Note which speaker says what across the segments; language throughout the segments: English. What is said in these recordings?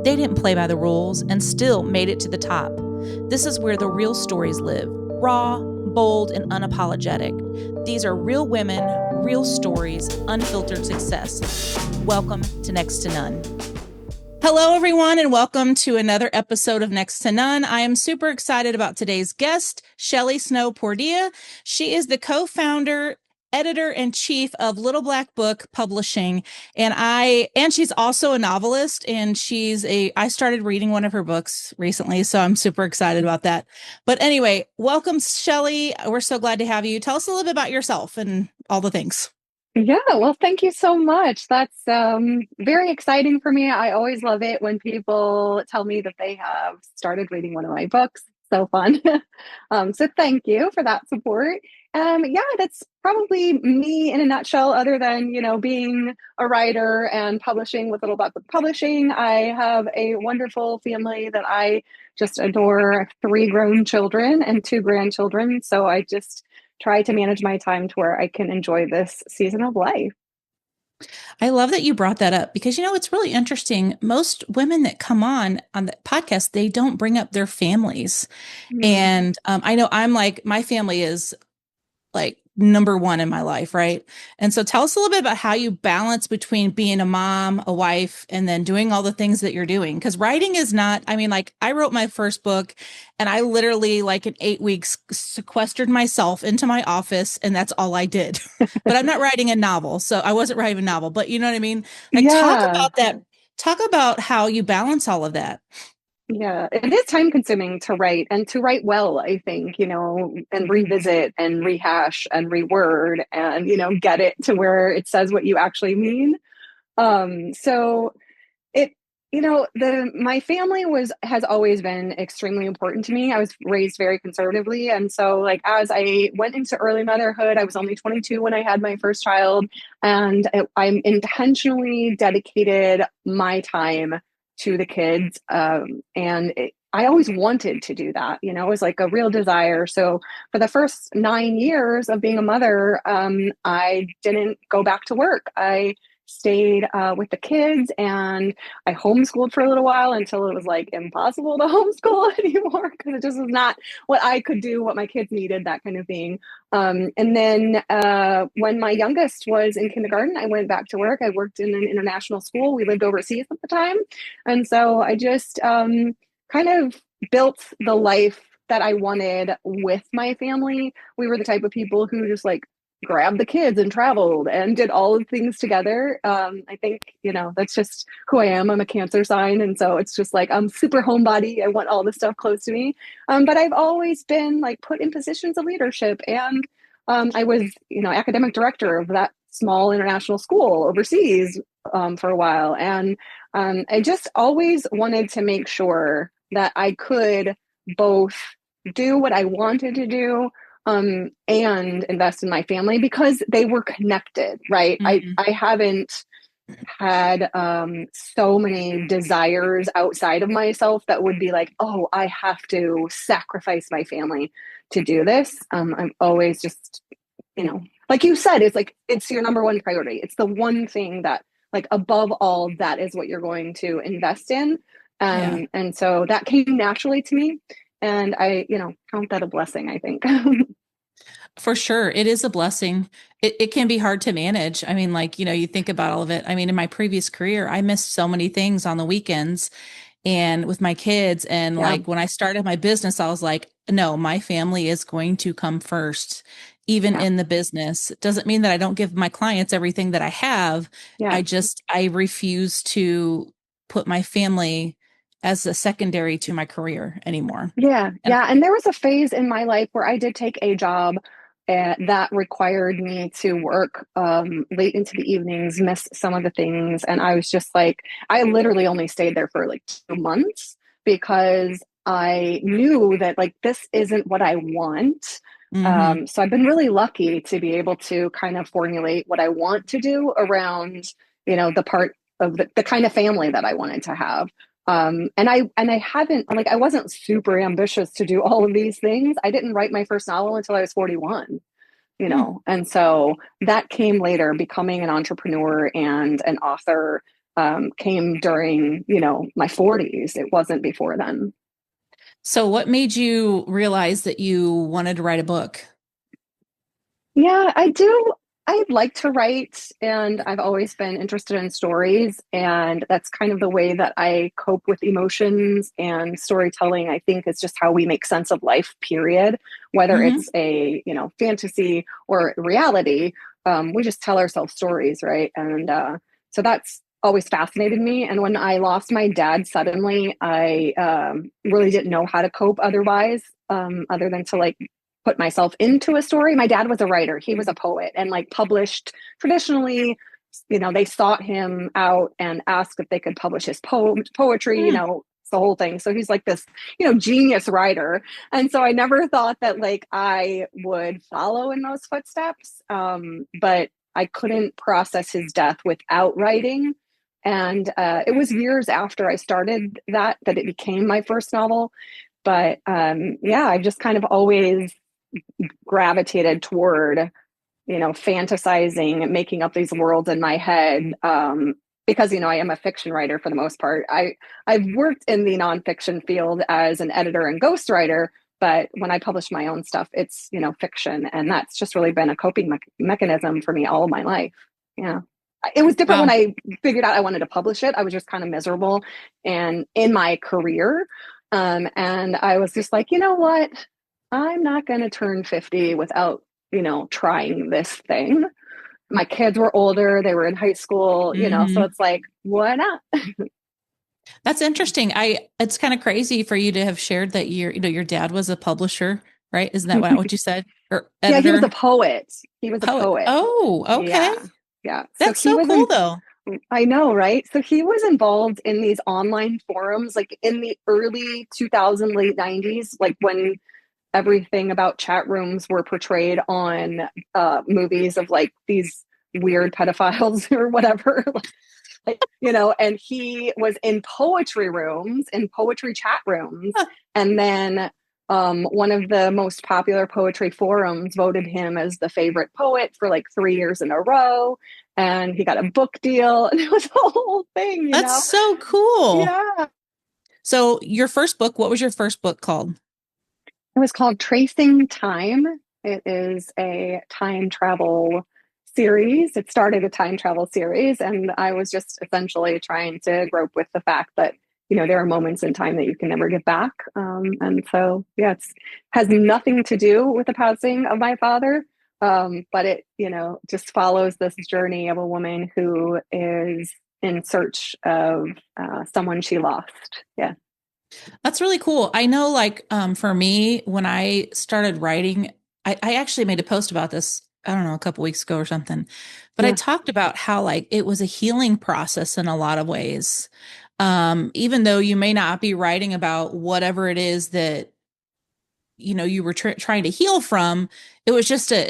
Speaker 1: They didn't play by the rules and still made it to the top. This is where the real stories live, raw, bold, and unapologetic. These are real women, real stories, unfiltered success. Welcome to Next to None. Hello, everyone, and welcome to another episode of Next to None. I am super excited about today's guest, Shelly Snow-Pordia. She is the co-founder, editor-in-chief of Little Black Book Publishing, and she's also a novelist. And I started reading one of her books recently, so I'm super excited about that. But anyway, welcome, Shelley. We're so glad to have you. Tell us a little bit about yourself and all the things.
Speaker 2: Yeah, well, thank you so much. That's very exciting for me. I always love it when people tell me that they have started reading one of my books. So fun. So thank you for that support. Yeah, that's probably me in a nutshell, other than, being a writer and publishing with Little Black Book Publishing. I have a wonderful family that I just adore. I have 3 grown children and 2 grandchildren. So I just try to manage my time to where I can enjoy this season of life.
Speaker 1: I love that you brought that up because, it's really interesting. Most women that come on the podcast, they don't bring up their families. And I know my family is like number one in my life, right? And so tell us a little bit about how you balance between being a mom, a wife, and then doing all the things that you're doing. Because writing is not, I wrote my first book and I literally, in 8 weeks, sequestered myself into my office and that's all I did. But I'm not writing a novel. So I wasn't writing a novel, but you know what I mean? Talk
Speaker 2: Yeah.
Speaker 1: about that. Talk about how you balance all of that.
Speaker 2: Yeah, it is time consuming to write and to write well, I think, and revisit and rehash and reword and, get it to where it says what you actually mean. So it, my family has always been extremely important to me. I was raised very conservatively. And so as I went into early motherhood, I was only 22 when I had my first child, and I'm intentionally dedicated my time to the kids. I always wanted to do that, it was like a real desire. So for the first 9 years of being a mother, I didn't go back to work. I stayed with the kids and I homeschooled for a little while until it was impossible to homeschool anymore because it just was not what I could do, what my kids needed, that kind of thing. And then when my youngest was in kindergarten, I went back to work. I worked in an international school. We lived overseas at the time. And so I just kind of built the life that I wanted with my family. We were the type of people who just grabbed the kids and traveled and did all of things together. I think, that's just who I am. I'm a Cancer sign. And so it's just I'm super homebody. I want all the stuff close to me. But I've always been put in positions of leadership. And I was, academic director of that small international school overseas for a while. And I just always wanted to make sure that I could both do what I wanted to do and invest in my family because they were connected, right?
Speaker 1: Mm-hmm.
Speaker 2: I haven't had so many desires outside of myself that would be oh, I have to sacrifice my family to do this. I'm always just, like you said, it's your number one priority. It's the one thing that above all, that is what you're going to invest in. And so that came naturally to me. And I, count that a blessing, I think.
Speaker 1: For sure. It is a blessing. It can be hard to manage. You think about all of it. In my previous career, I missed so many things on the weekends and with my kids. And when I started my business, I was like, no, my family is going to come first, even in the business. It doesn't mean that I don't give my clients everything that I have.
Speaker 2: Yeah.
Speaker 1: I refuse to put my family as a secondary to my career anymore.
Speaker 2: Yeah. And there was a phase in my life where I did take a job that required me to work late into the evenings, miss some of the things. And I was just I literally only stayed there for 2 months because I knew that this isn't what I want.
Speaker 1: Mm-hmm.
Speaker 2: So I've been really lucky to be able to kind of formulate what I want to do around, the part of the kind of family that I wanted to have. And I haven't, I wasn't super ambitious to do all of these things. I didn't write my first novel until I was 41, and so that came later, becoming an entrepreneur and an author. came during, my 40s. It wasn't before then.
Speaker 1: So what made you realize that you wanted to write a book?
Speaker 2: Yeah, I do. I'd like to write, and I've always been interested in stories, and that's kind of the way that I cope with emotions and storytelling. I think is just how we make sense of life, period. Whether
Speaker 1: Hmm.
Speaker 2: it's a, fantasy or reality, we just tell ourselves stories, right? And so that's always fascinated me. And when I lost my dad suddenly, I really didn't know how to cope otherwise, other than to like put myself into a story. My dad was a writer, he was a poet, and like published traditionally. They sought him out and asked if they could publish his poetry. It's the whole thing. So he's like this, genius writer. And so I never thought that like I would follow in those footsteps. But I couldn't process his death without writing. And it was years after I started that it became my first novel. But yeah, I've just kind of always gravitated toward, fantasizing, making up these worlds in my head. Because I am a fiction writer for the most part. I've worked in the nonfiction field as an editor and ghostwriter, but when I publish my own stuff, it's fiction, and that's just really been a coping mechanism for me all of my life. Yeah, it was different when
Speaker 1: Wow.
Speaker 2: I figured out I wanted to publish it. I was just kind of miserable and in my career, and I was just like, you know what? I'm not going to turn 50 without, trying this thing. My kids were older, they were in high school, so
Speaker 1: Hmm.
Speaker 2: it's like, why not?
Speaker 1: That's interesting. It's kind of crazy for you to have shared that your dad was a publisher, right? Isn't that what you said? Or
Speaker 2: Yeah, he was a
Speaker 1: editor?
Speaker 2: poet. He was a
Speaker 1: Poet.
Speaker 2: poet.
Speaker 1: Oh, okay.
Speaker 2: Yeah. Yeah. So
Speaker 1: That's
Speaker 2: he
Speaker 1: so
Speaker 2: was
Speaker 1: cool
Speaker 2: in,
Speaker 1: though.
Speaker 2: I know, right? So he was involved in these online forums, like in the early 2000, late 90s, like when everything about chat rooms were portrayed on movies of like these weird pedophiles or whatever. And he was in poetry rooms, in poetry chat rooms.
Speaker 1: Huh.
Speaker 2: And then one of the most popular poetry forums voted him as the favorite poet for like 3 years in a row. And he got a book deal. And it was a whole thing,
Speaker 1: That's so cool.
Speaker 2: Yeah.
Speaker 1: So your first book, what was your first book called?
Speaker 2: It was called Tracing Time. It is a time travel series. It started a time travel series, and I was just essentially trying to grope with the fact that there are moments in time that you can never get back. And so, yeah, it has nothing to do with the passing of my father, but it just follows this journey of a woman who is in search of someone she lost. Yeah,
Speaker 1: That's really cool. I know, like, for me, when I started writing, I actually made a post about this, I don't know, a couple weeks ago or something, but I
Speaker 2: yeah,
Speaker 1: talked about how, like, it was a healing process in a lot of ways. Even though you may not be writing about whatever it is that, you were trying to heal from, it was just I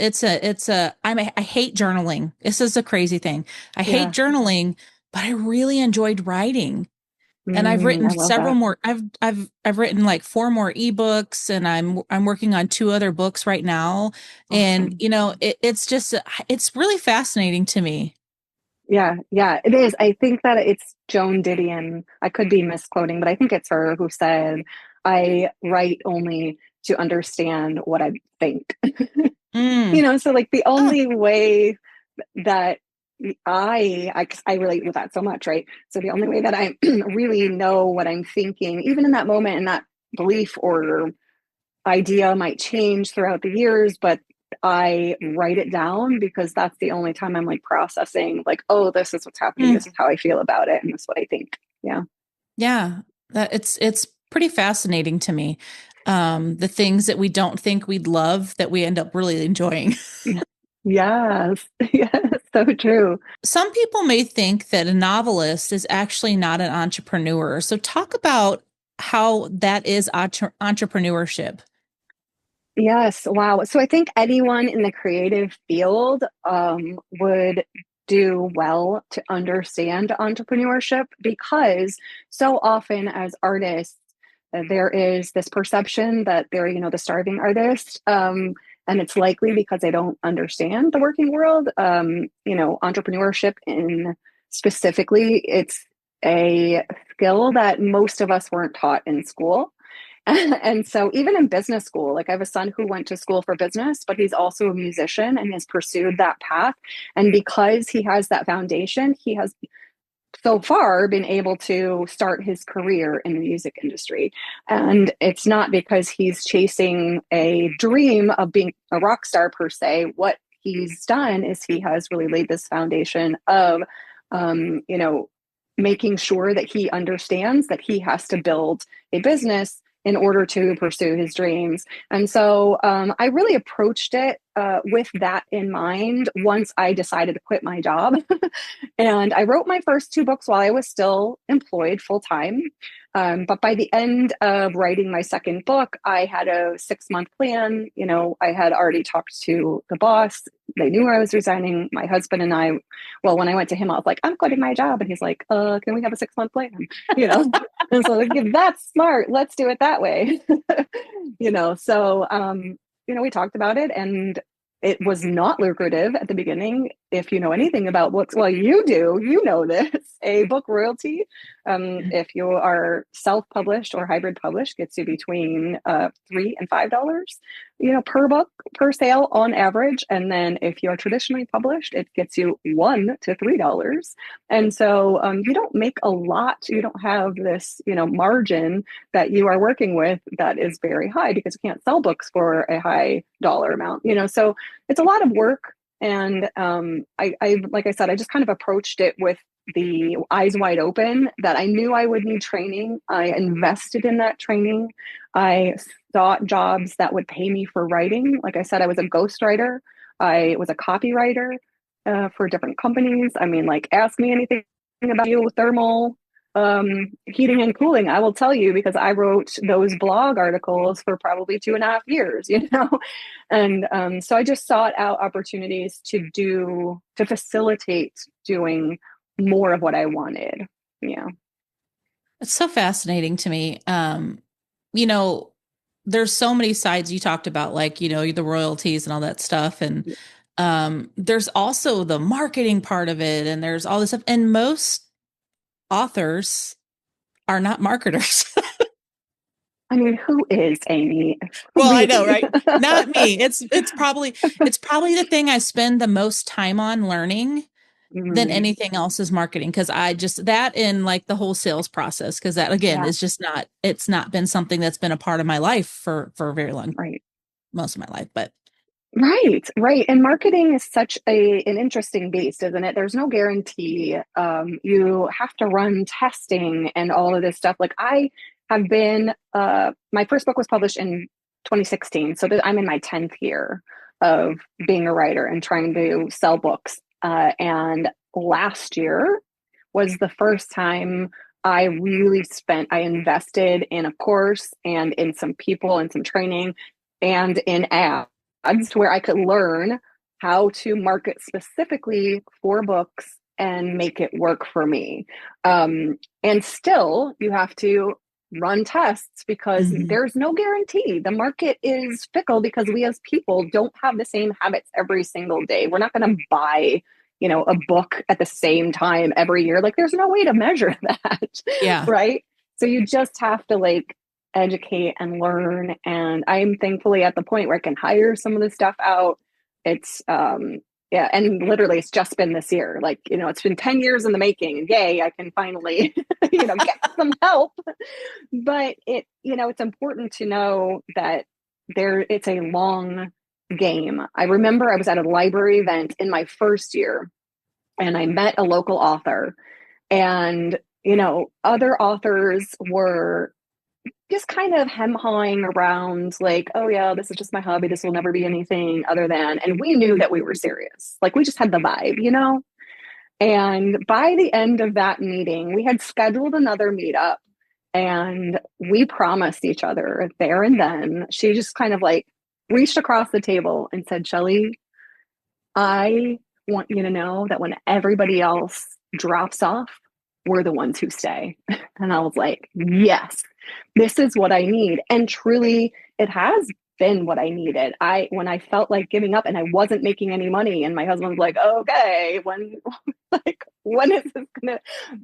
Speaker 1: hate journaling. This is a crazy thing. I hate
Speaker 2: yeah.
Speaker 1: journaling, but I really enjoyed writing. And I've written
Speaker 2: I love
Speaker 1: several
Speaker 2: that.
Speaker 1: more. I've written like four more ebooks, and I'm working on two other books right now. And
Speaker 2: Awesome.
Speaker 1: it's just it's really fascinating to me.
Speaker 2: Yeah, yeah, it is. I think that it's Joan Didion. I could be misquoting, but I think it's her who said, I write only to understand what I think.
Speaker 1: Mm.
Speaker 2: So like the
Speaker 1: Oh.
Speaker 2: only way that I relate with that so much, right? So the only way that I really know what I'm thinking, even in that moment, and that belief or idea might change throughout the years, but I write it down because that's the only time I'm like processing, like, oh, this is what's happening.
Speaker 1: Mm.
Speaker 2: This is how I feel about it. And this is what I think. Yeah.
Speaker 1: Yeah, that it's pretty fascinating to me. The things that we don't think we'd love that we end up really enjoying.
Speaker 2: Yes. Yes. So true.
Speaker 1: Some people may think that a novelist is actually not an entrepreneur. So talk about how that is entrepreneurship.
Speaker 2: Yes. Wow. So I think anyone in the creative field would do well to understand entrepreneurship because so often as artists, there is this perception that they're, the starving artist. And it's likely because they don't understand the working world. Entrepreneurship in Specifically, it's a skill that most of us weren't taught in school. And so even in business school, like I have a son who went to school for business, but he's also a musician and has pursued that path. And because he has that foundation, he has so far been able to start his career in the music industry. And it's not because he's chasing a dream of being a rock star per se. What he's done is he has really laid this foundation of, you know, making sure that he understands that he has to build a business in order to pursue his dreams. And so I really approached it with that in mind once I decided to quit my job. And I wrote my first two books while I was still employed full time. But by the end of writing my second book, I had a 6-month plan. You know, I had already talked to the boss. They knew I was resigning. My husband and I, well, when I went to him, I was like, I'm quitting my job. And he's like, can we have a 6-month plan? You know? And so like, if that's smart, let's do it that way. You know, so, you know, we talked about it, and it was not lucrative at the beginning. If you know anything about books, well, you do, you know this, a book royalty, if you are self-published or hybrid published, gets you between $3 and $5, you know, per book, per sale on average. And then if you're traditionally published, it gets you $1 to $3. And so you don't make a lot. You don't have this, you know, margin that you are working with that is very high because you can't sell books for a high dollar amount, you know. So it's a lot of work. And I like I said, I just kind of approached it with the eyes wide open that I knew I would need training. I invested in that training. I sought jobs that would pay me for writing. Like I said, I was a ghostwriter. I was a copywriter for different companies. I mean, like, ask me anything about geothermal heating and cooling. I will tell you, because I wrote those blog articles for probably 2.5 years, you know? And so I just sought out opportunities to facilitate doing more of what I wanted. Yeah.
Speaker 1: It's so fascinating to me. You know, there's so many sides you talked about, like, you know, the royalties and all that stuff. And there's also the marketing part of it, and there's all this stuff. And most authors are not marketers.
Speaker 2: I mean, who is Amy?
Speaker 1: Well, I know,
Speaker 2: Really?
Speaker 1: right? Not me. It's probably the thing I spend the most time on learning than
Speaker 2: Mm,
Speaker 1: anything else is marketing, because I just that in like the whole sales process, because that again
Speaker 2: yeah,
Speaker 1: is just not it's not been something that's been a part of my life for a very long
Speaker 2: right.
Speaker 1: most of my life. But
Speaker 2: Right, right. And marketing is such an interesting beast, isn't it? There's no guarantee. You have to run testing and all of this stuff. Like I have been, my first book was published in 2016. So I'm in my 10th year of being a writer and trying to sell books. And last year was the first time I invested in a course and in some people and some training and in ads to where I could learn how to market specifically for books and make it work for me. And still, you have to run tests because
Speaker 1: mhm.
Speaker 2: there's no guarantee. The market is fickle because we as people don't have the same habits every single day. We're not going to buy, you know, a book at the same time every year. Like there's no way to measure that,
Speaker 1: Yeah.
Speaker 2: right? So you just have to like educate and learn. And I'm thankfully at the point where I can hire some of this stuff out. It's yeah, and literally it's just been this year. Like, you know, it's been 10 years in the making, and yay, I can finally, you know, get some help. But it, you know, it's important to know that it's a long game. I remember I was at a library event in my first year and I met a local author, and you know, other authors were just kind of hem hawing around like, oh yeah, this is just my hobby, this will never be anything other than, and we knew that we were serious, like we just had the vibe, you know. And by the end of that meeting, we had scheduled another meetup, and we promised each other there and then. She just kind of like reached across the table and said, Shelley, I want you to know that when everybody else drops off, we're the ones who stay. And I was like, yes, this is what I need. And truly, it has been what I needed. When I felt like giving up and I wasn't making any money, and my husband's like, okay, when like when is this gonna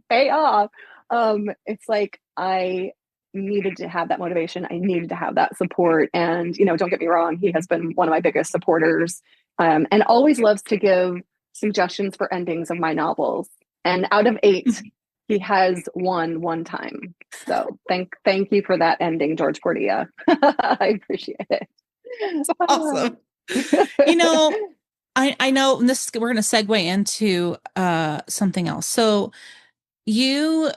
Speaker 2: pay off? It's like I needed to have that motivation. I needed to have that support. And, don't get me wrong, he has been one of my biggest supporters, and always loves to give suggestions for endings of my novels. And out of 8, he has won one time. So thank you for that ending, George Portia. I appreciate it.
Speaker 1: It's awesome. I know this, we're going to segue into something else. So you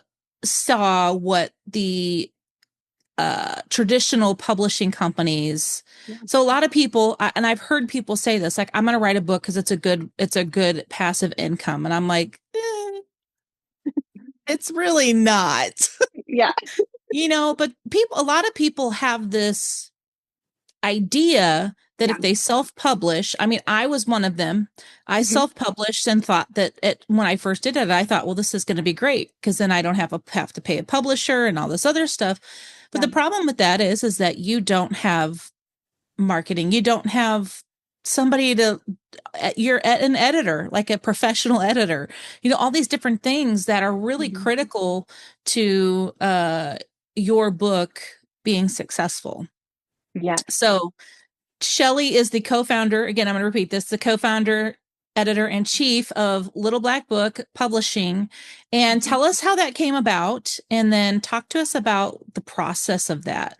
Speaker 1: saw what the traditional publishing companies.
Speaker 2: Yeah.
Speaker 1: So a lot of people, and I've heard people say this, like, I'm going to write a book because it's a good passive income. And I'm like, it's really not.
Speaker 2: Yeah.
Speaker 1: But a lot of people have this idea that if they self-publish, I mean, I was one of them. I self-published and thought that when I first did it, I thought, well, this is going to be great because then I don't have to pay a publisher and all this other stuff. But the problem with that is that you don't have marketing. You don't have somebody you're an editor, like a professional editor, all these different things that are really critical to your book being successful.
Speaker 2: Yeah.
Speaker 1: So Shelley is the co-founder. Again, I'm going to repeat this, the co-founder, editor in chief of Little Black Book Publishing. And tell us how that came about, and then talk to us about the process of that.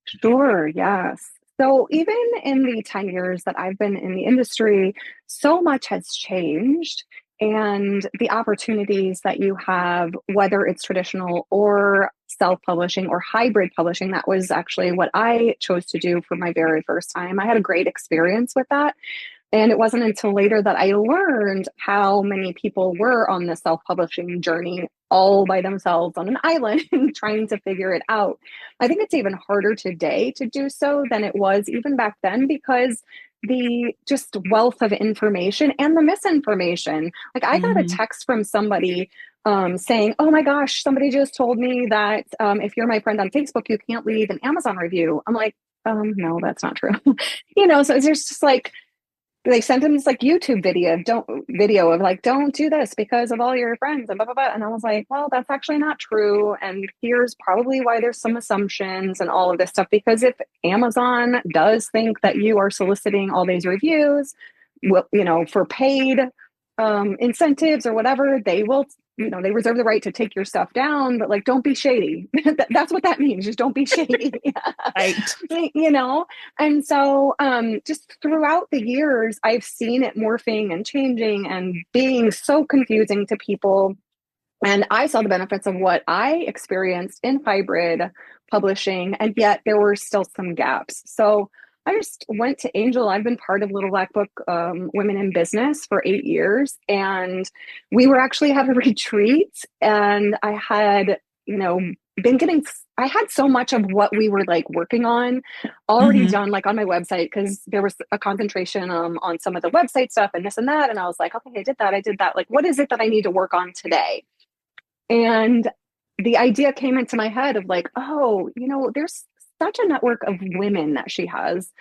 Speaker 2: Sure, yes. So even in the 10 years that I've been in the industry, so much has changed. And the opportunities that you have, whether it's traditional or self-publishing or hybrid publishing, that was actually what I chose to do for my very first time. I had a great experience with that. And it wasn't until later that I learned how many people were on the self-publishing journey all by themselves on an island trying to figure it out. I think it's even harder today to do so than it was even back then, because the just wealth of information and the misinformation. Like, I got a text from somebody saying, oh my gosh, somebody just told me that if you're my friend on Facebook, you can't leave an Amazon review. I'm like, no, that's not true. So it's just like, they sent him this like YouTube video of like, don't do this because of all your friends and blah, blah, blah. And I was like, well, that's actually not true. And here's probably why there's some assumptions and all of this stuff. Because if Amazon does think that you are soliciting all these reviews, for paid incentives or whatever, they will, they reserve the right to take your stuff down, but like, don't be shady. That's what that means. Just don't be shady.
Speaker 1: Right.
Speaker 2: And so just throughout the years, I've seen it morphing and changing and being so confusing to people. And I saw the benefits of what I experienced in hybrid publishing, and yet there were still some gaps. So I just went to Angel. I've been part of Little Black Book Women in Business for 8 years. And we were actually at a retreat, and I had, I had so much of what we were like working on already done, like on my website, because there was a concentration on some of the website stuff and this and that. And I was like, okay, I did that. Like, what is it that I need to work on today? And the idea came into my head of like, oh, there's such a network of women that she has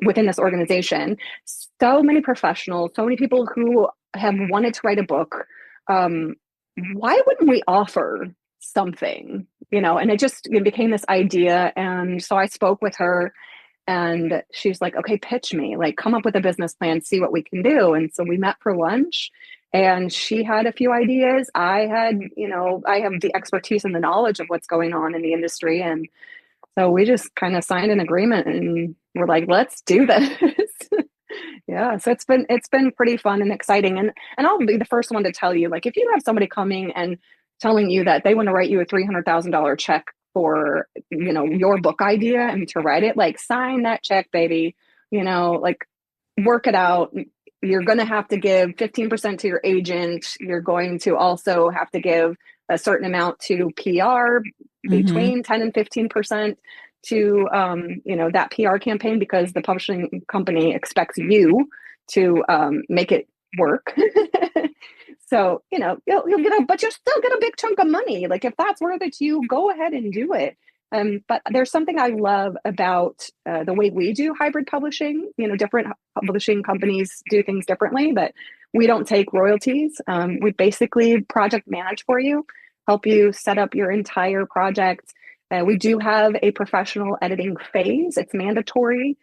Speaker 2: within this organization. So many professionals, so many people who have wanted to write a book. Why wouldn't we offer something? And it became this idea. And so I spoke with her, and she's like, okay, pitch me, like, come up with a business plan, see what we can do. And so we met for lunch, and she had a few ideas. I have the expertise and the knowledge of what's going on in the industry. And so we just kind of signed an agreement, and we're like, let's do this. Yeah. So it's been pretty fun and exciting. And I'll be the first one to tell you, like, if you have somebody coming and telling you that they want to write you a $300,000 check for, your book idea and to write it, like, sign that check, baby, like, work it out. You're going to have to give 15% to your agent. You're going to also have to give a certain amount to PR, between 10 and 15% to, that PR campaign, because the publishing company expects you to make it work. So, you'll get but you'll still get a big chunk of money. Like, if that's worth it to you, go ahead and do it. But there's something I love about the way we do hybrid publishing. Different publishing companies do things differently, but we don't take royalties. We basically project manage for you, help you set up your entire project. We do have a professional editing phase. It's mandatory.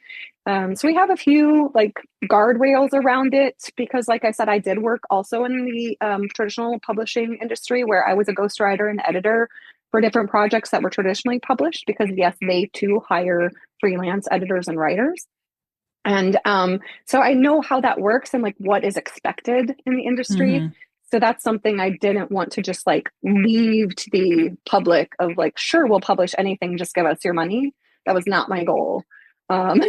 Speaker 2: So we have a few like guardrails around it because, like I said, I did work also in the traditional publishing industry where I was a ghostwriter and editor for different projects that were traditionally published because, yes, they too hire freelance editors and writers. And so I know how that works and like what is expected in the industry.
Speaker 1: Mm-hmm.
Speaker 2: So that's something I didn't want to just like leave to the public of like, sure, we'll publish anything, just give us your money. That was not my goal. Um,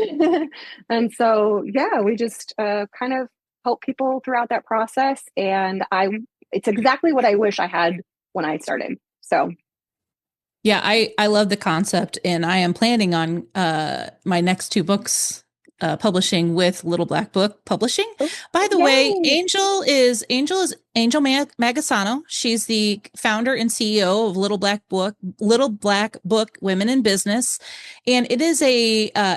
Speaker 2: and so, yeah, we just kind of help people throughout that process. And it's exactly what I wish I had when I started. So,
Speaker 1: Yeah, I love the concept, and I am planning on my next two books publishing with Little Black Book Publishing.
Speaker 2: oh,
Speaker 1: By the way,
Speaker 2: yay.
Speaker 1: Angel Magasano. She's the founder and CEO of Little Black Book Women in Business, and it is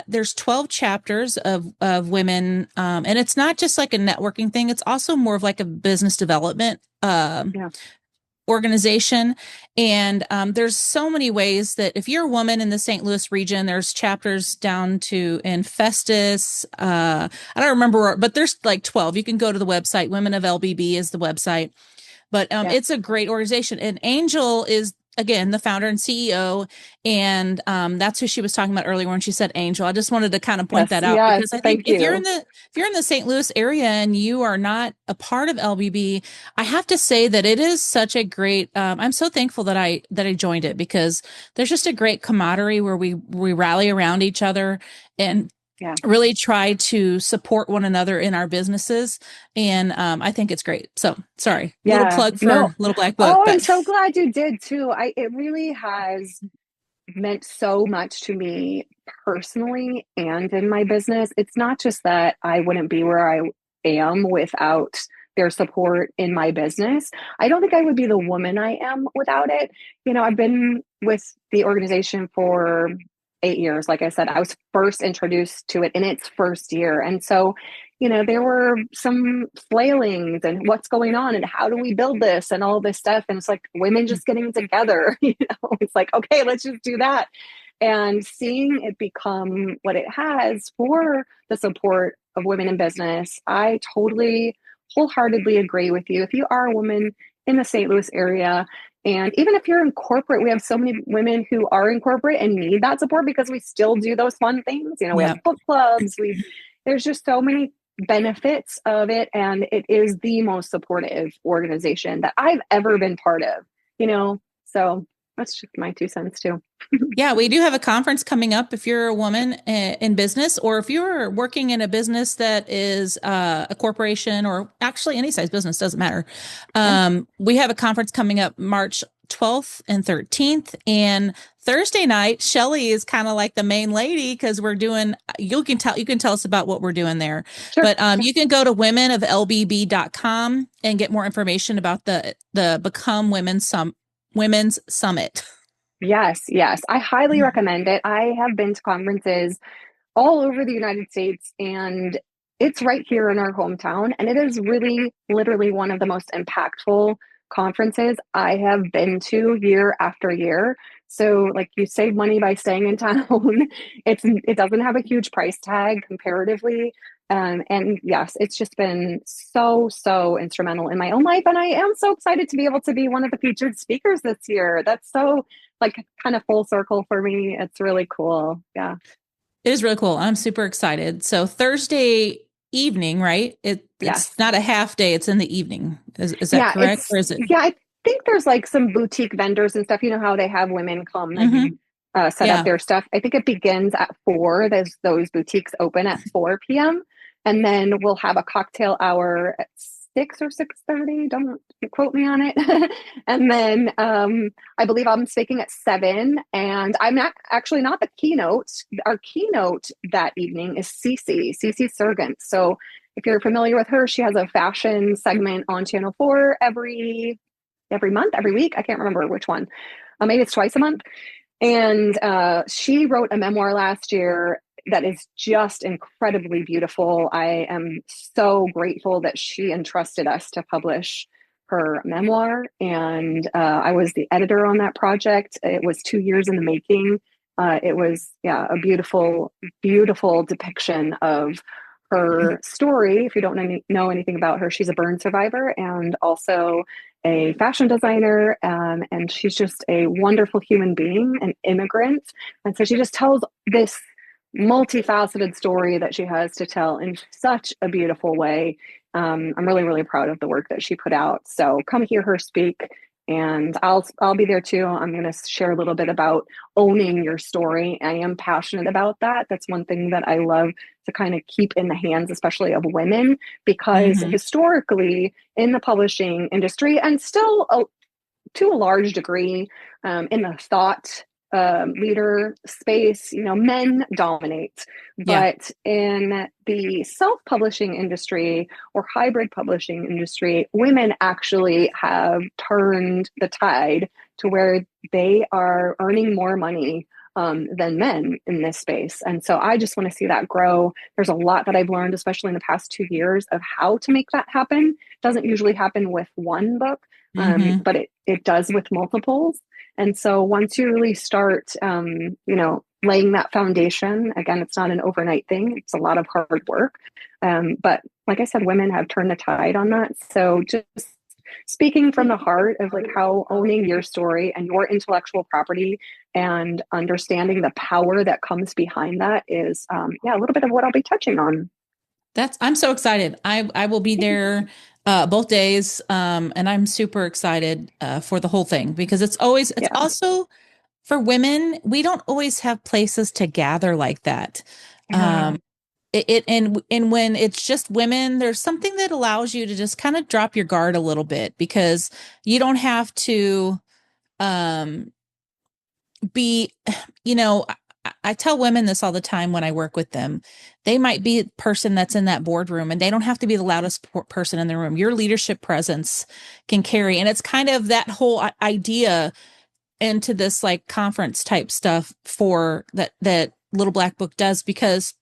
Speaker 1: there's 12 chapters of women, and it's not just like a networking thing. It's also more of like a business development.
Speaker 2: Yeah.
Speaker 1: Organization. And there's so many ways that if you're a woman in the St. Louis region, there's chapters down to in Festus. I don't remember, but there's like 12. You can go to the website. Women of LBB is the website. But
Speaker 2: Yeah.
Speaker 1: it's a great organization. And Angel is, again, the founder and CEO. And that's who she was talking about earlier when she said Angel. I just wanted to kind of point that out because I think if you're in the St. Louis area and you are not a part of LBB, I have to say that it is such a great, I'm so thankful that I joined it because there's just a great camaraderie where we rally around each other and really try to support one another in our businesses. And I think it's great. So sorry, little plug for Little Black Book.
Speaker 2: I'm so glad you did too. It really has meant so much to me personally and in my business. It's not just that I wouldn't be where I am without their support in my business. I don't think I would be the woman I am without it. I've been with the organization for 8 years. Like I said, I was first introduced to it in its first year. And so, there were some flailings and what's going on and how do we build this and all this stuff. And it's like women just getting together, it's like, okay, let's just do that. And seeing it become what it has for the support of women in business, I totally wholeheartedly agree with you. If you are a woman in the St. Louis area, and even if you're in corporate, we have so many women who are in corporate and need that support because we still do those fun things. We have book clubs. There's just so many benefits of it. And it is the most supportive organization that I've ever been part of, so that's just my 2 cents too.
Speaker 1: Yeah, we do have a conference coming up if you're a woman in business, or if you're working in a business that is a corporation, or actually any size business, doesn't matter. We have a conference coming up March 12th and 13th. And Thursday night, Shelley is kind of like the main lady because we're doing, you can tell us about what we're doing there. Sure. But you can go to womenoflbb.com and get more information about the Become Women's Summit.
Speaker 2: Yes. I highly recommend it. I have been to conferences all over the United States, and it's right here in our hometown. And it is really, literally one of the most impactful conferences I have been to year after year. So like you save money by staying in town. It doesn't have a huge price tag comparatively. And yes, it's just been so instrumental in my own life. And I am so excited to be able to be one of the featured speakers this year. That's so like kind of full circle for me. It's really cool. Yeah.
Speaker 1: It is really cool. I'm super excited. So Thursday evening, right? It's not a half day. It's in the evening. Is that correct? Or is it?
Speaker 2: Yeah, I think there's like some boutique vendors and stuff. You know how they have women come and set up their stuff. I think it begins at 4. Those boutiques open at 4 p.m. And then we'll have a cocktail hour at 6 or 6:30. Don't quote me on it. And then I believe I'm speaking at 7. And I'm actually not the keynote. Our keynote that evening is Cece Surgant. So if you're familiar with her, she has a fashion segment on Channel 4 every month, every week. I can't remember which one. Maybe it's twice a month. And she wrote a memoir last year that is just incredibly beautiful. I am so grateful that she entrusted us to publish her memoir. And I was the editor on that project. It was 2 years in the making. It was, yeah, a beautiful, beautiful depiction of her story. If you don't know anything about her, she's a burn survivor and also a fashion designer. And she's just a wonderful human being, an immigrant. And so she just tells this multifaceted story that she has to tell in such a beautiful way. I'm really, really proud of the work that she put out. So come hear her speak, and I'll be there too. I'm going to share a little bit about owning your story. I am passionate about that. That's one thing that I love to kind of keep in the hands, especially of women, because
Speaker 1: Mm-hmm.
Speaker 2: historically in the publishing industry, and still to a large degree in the thought leader space, men dominate.
Speaker 1: Yeah.
Speaker 2: But in the self-publishing industry or hybrid publishing industry, women actually have turned the tide to where they are earning more money than men in this space. And so I just want to see that grow. There's a lot that I've learned, especially in the past 2 years, of how to make that happen. It doesn't usually happen with one book,
Speaker 1: Mm-hmm.
Speaker 2: but it does with multiples. And so once you really start, laying that foundation, again, it's not an overnight thing. It's a lot of hard work. But like I said, women have turned the tide on that. So just speaking from the heart of like how owning your story and your intellectual property and understanding the power that comes behind that is, a little bit of what I'll be touching on.
Speaker 1: I'm so excited. I will be there both days, and I'm super excited for the whole thing because it's
Speaker 2: Yeah.
Speaker 1: also for women. We don't always have places to gather like that.
Speaker 2: Yeah.
Speaker 1: And when it's just women, there's something that allows you to just kind of drop your guard a little bit because you don't have to um, be, I tell women this all the time when I work with them. They might be a person that's in that boardroom and they don't have to be the loudest person in the room. Your leadership presence can carry. And it's kind of that whole idea into this like conference type stuff for that Little Black Book does because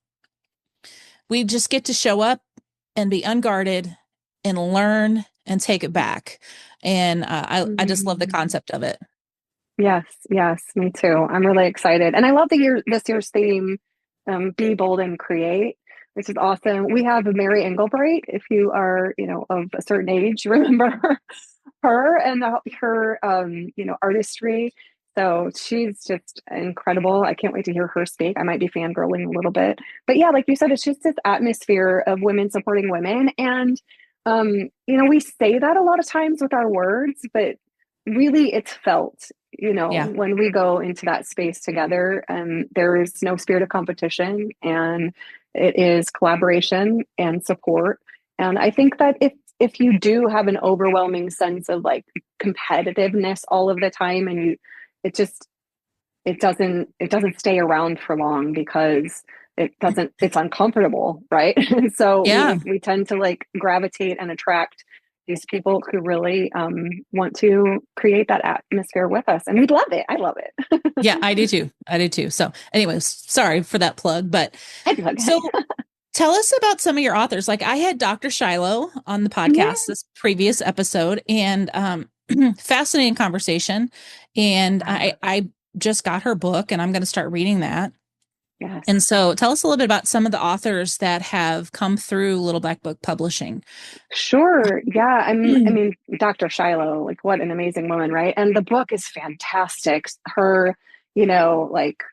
Speaker 1: we just get to show up and be unguarded and learn and take it back. And I just love the
Speaker 2: Mm.
Speaker 1: concept of it.
Speaker 2: Yes, yes, me too. I'm really excited. And I love this year's theme, Be Bold and Create, which is awesome. We have Mary Engelbreit, if you are, of a certain age, remember her and her, artistry. So she's just incredible. I can't wait to hear her speak. I might be fangirling a little bit. But yeah, like you said, it's just this atmosphere of women supporting women. And, we say that a lot of times with our words, but really it's felt,
Speaker 1: Yeah.
Speaker 2: when we go into that space together. And there is no spirit of competition, and it is collaboration and support. And I think that if you do have an overwhelming sense of like competitiveness all of the time, and it just it doesn't stay around for long because it's uncomfortable, right? So
Speaker 1: Yeah.
Speaker 2: we tend to like gravitate and attract these people who really want to create that atmosphere with us, and we love it. I love it.
Speaker 1: Yeah, I do too. I do too. So, anyways, sorry for that plug, but
Speaker 2: I love
Speaker 1: so
Speaker 2: it.
Speaker 1: tell us about some of your authors. Like I had Dr. Shiloh on the
Speaker 2: Yeah.
Speaker 1: podcast this previous episode and fascinating conversation. And I just got her book and I'm going to start reading that.
Speaker 2: Yes.
Speaker 1: And so tell us a little bit about some of the authors that have come through Little Black Book Publishing.
Speaker 2: Sure. Yeah. I mean, Dr. Shiloh, like what an amazing woman, right? And the book is fantastic. Her, like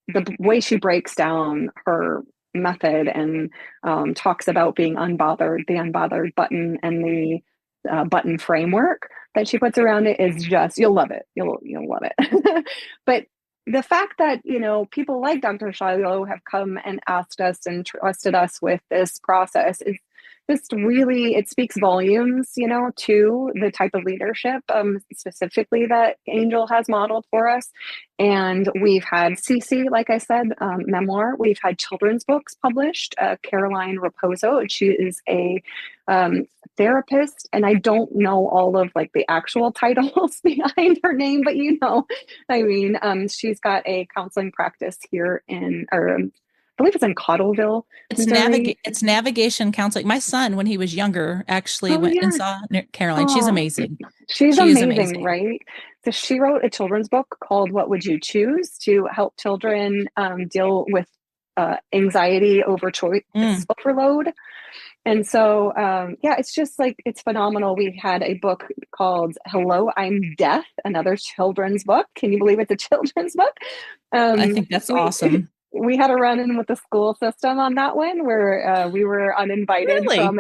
Speaker 2: the way she breaks down her method and talks about being unbothered, the unbothered button, and the button framework that she puts around it is just, you'll love it. You'll love it. But the fact that, people like Dr. Shiloh have come and asked us and trusted us with this process is just really, it speaks volumes, to the type of leadership specifically that Angel has modeled for us. And we've had Cece, like I said, memoir. We've had children's books published. Caroline Raposo, she is a therapist, and I don't know all of like the actual titles behind her name, but I mean, she's got a counseling practice here I believe it's in Cottleville, Missouri.
Speaker 1: It's navigation counseling. My son, when he was younger, actually
Speaker 2: Oh
Speaker 1: went and
Speaker 2: yeah.
Speaker 1: saw Caroline. She's
Speaker 2: Oh,
Speaker 1: amazing.
Speaker 2: she's
Speaker 1: She is
Speaker 2: amazing,
Speaker 1: amazing.
Speaker 2: right? So she wrote a children's book called "What Would You Choose" to help children deal with anxiety over choice
Speaker 1: Mm,
Speaker 2: overload. And so, yeah, it's just like, it's phenomenal. We had a book called Hello, I'm Death, another children's book. Can you believe it's a children's book?
Speaker 1: I think that's
Speaker 2: We
Speaker 1: awesome.
Speaker 2: we had a run in with the school system on that one where we were uninvited
Speaker 1: Really?
Speaker 2: from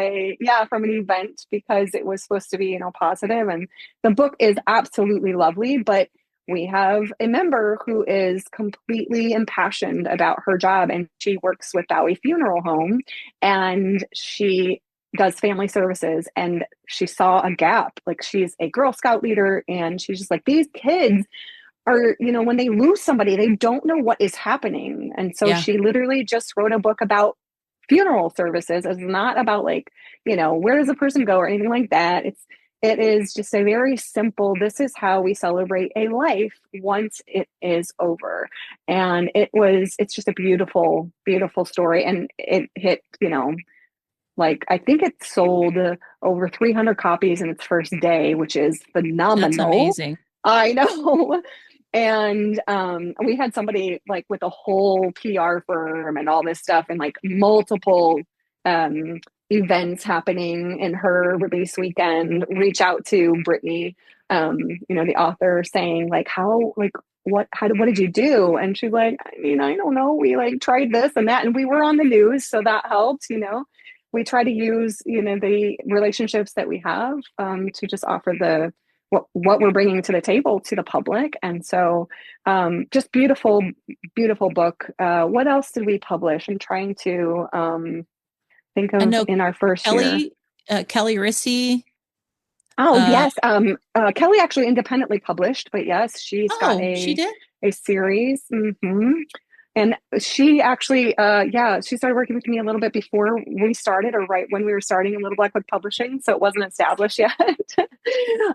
Speaker 2: an event because it was supposed to be, positive. And the book is absolutely lovely, but we have a member who is completely impassioned about her job, and she works with Bowie Funeral Home, and she does family services, and she saw a gap. Like, she's a Girl Scout leader, and she's just like, these kids are, when they lose somebody, they don't know what is happening. And so
Speaker 1: Yeah,
Speaker 2: she literally just wrote a book about funeral services. It's not about like, where does a person go or anything like that. It is just a very simple, this is how we celebrate a life once it is over. And it's just a beautiful, beautiful story. And it hit, like, I think it sold over 300 copies in its first day, which is
Speaker 1: that's
Speaker 2: phenomenal.
Speaker 1: amazing.
Speaker 2: I know. And we had somebody like with a whole PR firm and all this stuff, and like multiple um, events happening in her release weekend reach out to Brittany, the author, saying like, what did you do? And she's like, I mean, I don't know. We like tried this and that, and we were on the news, so that helped. We try to use, the relationships that we have to just offer what we're bringing to the table to the public. And so, just beautiful, beautiful book. What else did we publish? I'm trying to think
Speaker 1: I
Speaker 2: of
Speaker 1: know
Speaker 2: in our first year.
Speaker 1: Kelly, Kelly Rissy.
Speaker 2: Oh
Speaker 1: Uh,
Speaker 2: yes, Kelly actually independently published, but yes, she's got
Speaker 1: oh, she did.
Speaker 2: a series. And she actually, yeah, she started working with me a little bit before we started, or right when we were starting in Little Black Book Publishing, so it wasn't established yet.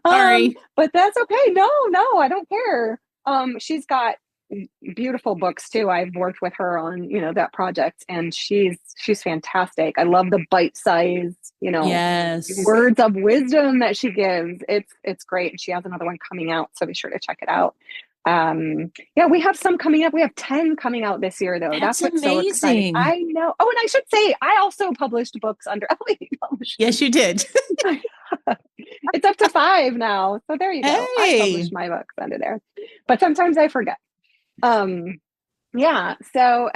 Speaker 1: Sorry.
Speaker 2: But that's okay. No, no, I don't care. She's got beautiful books too. I've worked with her on, that project, and she's fantastic. I love the bite size,
Speaker 1: Yes,
Speaker 2: words of wisdom that she gives. It's great. And she has another one coming out, so be sure to check it out. Yeah, we have some coming up. We have 10 coming out this year, though.
Speaker 1: that's
Speaker 2: That's what's so exciting.
Speaker 1: amazing.
Speaker 2: I know. Oh, and I should say, I also published books under LA
Speaker 1: Yes,
Speaker 2: Publishing.
Speaker 1: you did.
Speaker 2: It's up to 5 now. So there you go. I published
Speaker 1: Hey,
Speaker 2: my books under there. But sometimes I forget. Um, yeah, so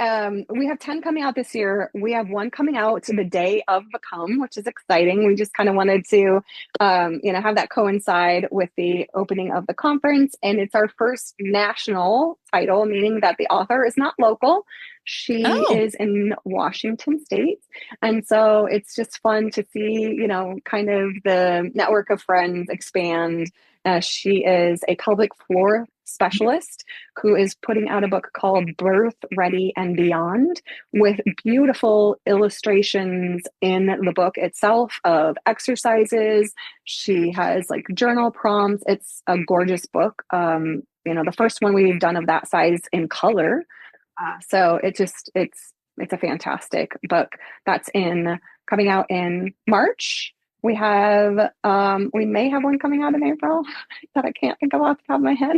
Speaker 2: we have 10 coming out this year. We have one coming out the day of Become, which is exciting. We just kind of wanted to, have that coincide with the opening of the conference. And it's our first national title, meaning that the author is not local. She
Speaker 1: oh,
Speaker 2: is in Washington State. And so it's just fun to see, kind of the network of friends expand. She is a pelvic floor specialist who is putting out a book called Birth Ready and Beyond, with beautiful illustrations in the book itself of exercises. She has like journal prompts. It's a gorgeous book. The first one we've done of that size in color. So it's a fantastic book that's in coming out in March. We may have one coming out in April that I can't think of off the top of my head.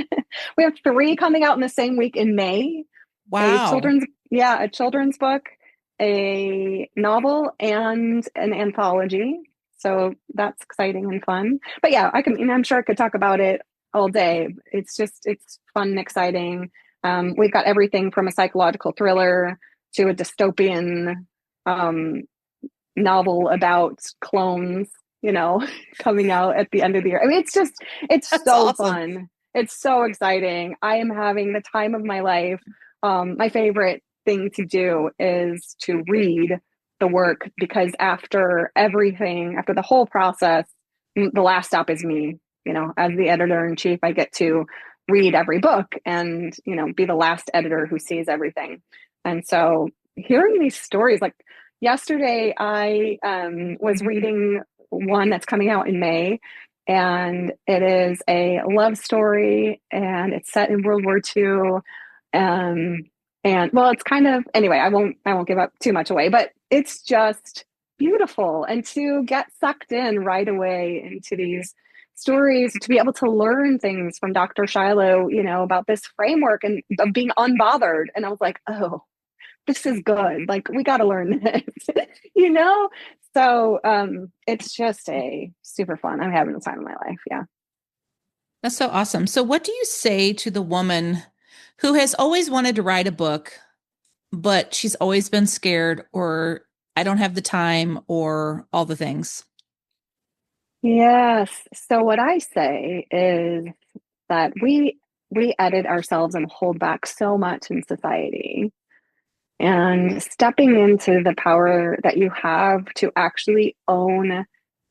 Speaker 2: We have 3 coming out in the same week in May.
Speaker 1: wow.
Speaker 2: A children's book, a novel, and an anthology. So that's exciting and fun. But yeah, I'm sure I could talk about it all day. It's fun and exciting. We've got everything from a psychological thriller to a dystopian um, novel about clones, coming out at the end of the year. I mean, it's
Speaker 1: That's
Speaker 2: so
Speaker 1: awesome.
Speaker 2: fun. It's so exciting. I am having the time of my life. My favorite thing to do is to read the work, because after everything, after the whole process, the last stop is me. As the editor in chief, I get to read every book and, be the last editor who sees everything. And so hearing these stories, like yesterday, I was reading one that's coming out in May, and it is a love story, and it's set in World War II. Um, and well, it's kind of anyway. I won't give up too much away, but it's just beautiful, and to get sucked in right away into these stories, to be able to learn things from Dr. Shiloh, about this framework and of being unbothered. And I was like, oh, this is good. Like, we got to learn this, you know? So it's just a super fun. I'm having the time of my life. Yeah.
Speaker 1: That's so awesome. So, what do you say to the woman who has always wanted to write a book, but she's always been scared, or I don't have the time, or all the things?
Speaker 2: Yes. So what I say is that we edit ourselves and hold back so much in society. And stepping into the power that you have to actually own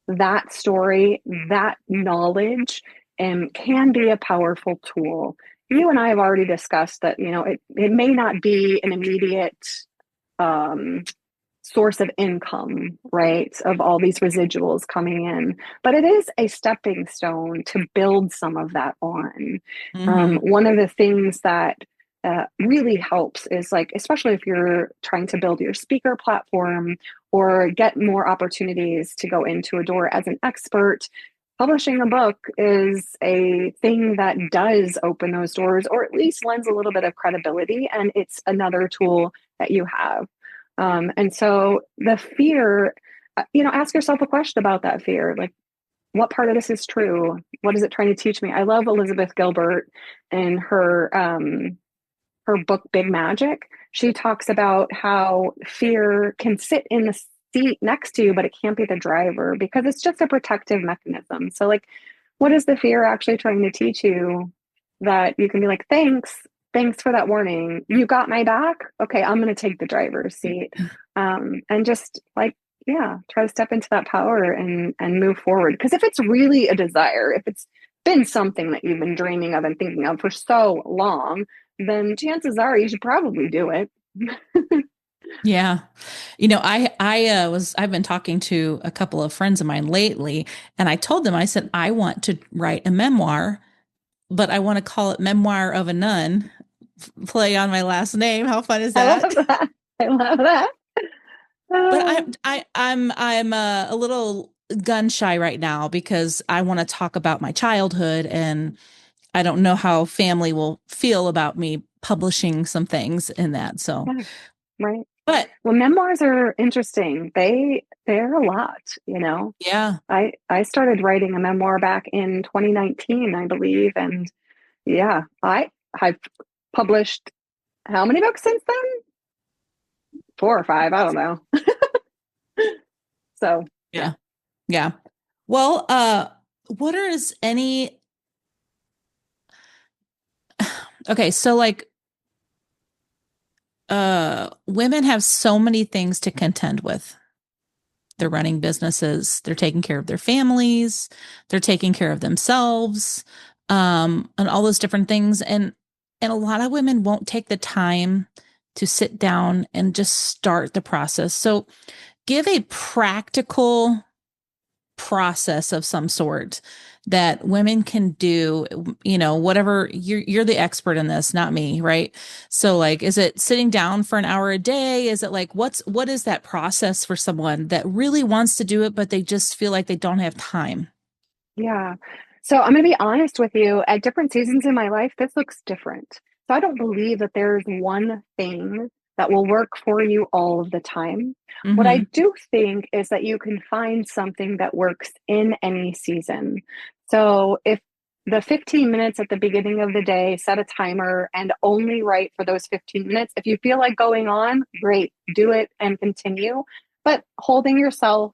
Speaker 2: that story, that knowledge, and can be a powerful tool. You and I have already discussed that, it may not be an immediate um, source of income, right? Of all these residuals coming in. But it is a stepping stone to build some of that on.
Speaker 1: Mm-hmm.
Speaker 2: One of the things that really helps is like, especially if you're trying to build your speaker platform or get more opportunities to go into a door as an expert. Publishing a book is a thing that does open those doors, or at least lends a little bit of credibility. And it's another tool that you have. And so the fear, ask yourself a question about that fear. Like, what part of this is true? What is it trying to teach me? I love Elizabeth Gilbert and her book, Big Magic. She talks about how fear can sit in the seat next to you, but it can't be the driver because it's just a protective mechanism. So, like, what is the fear actually trying to teach you that you can be like, thanks for that warning. You got my back. Okay, I'm going to take the driver's seat, and just like, yeah, try to step into that power and move forward. Because if it's really a desire, if it's been something that you've been dreaming of and thinking of for so long, then chances are you should probably do it.
Speaker 1: Yeah. I've been talking to a couple of friends of mine lately, and I told them, I said, I want to write a memoir, but I want to call it Memoir of a Nun, play on my last name. How fun is
Speaker 2: I love
Speaker 1: that?
Speaker 2: that. I love that.
Speaker 1: But
Speaker 2: Uh,
Speaker 1: I'm a little gun shy right now because I want to talk about my childhood, and I don't know how family will feel about me publishing some things in that. So,
Speaker 2: yeah, right.
Speaker 1: but
Speaker 2: Well, memoirs are interesting. They're a lot,
Speaker 1: yeah,
Speaker 2: I started writing a memoir back in 2019, I believe, and yeah, I've published how many books since then? Four or five, I don't know. So, yeah.
Speaker 1: yeah, yeah. Well, what are is any okay, so like women have so many things to contend with. They're running businesses, they're taking care of their families, they're taking care of themselves, and all those different things. And a lot of women won't take the time to sit down and just start the process. So give a practical process of some sort that women can do, whatever. You're the expert in this, not me, right? So like, is it sitting down for an hour a day? Is it like, what is that process for someone that really wants to do it but they just feel like they don't have time?
Speaker 2: Yeah. So I'm going to be honest with you. At different seasons in my life, this looks different. So I don't believe that there's one thing that will work for you all of the time. What I
Speaker 1: Mm-hmm.
Speaker 2: do think is that you can find something that works in any season. So if the 15 minutes at the beginning of the day, set a timer and only write for those 15 minutes. If you feel like going on, great, do it and continue. But holding yourself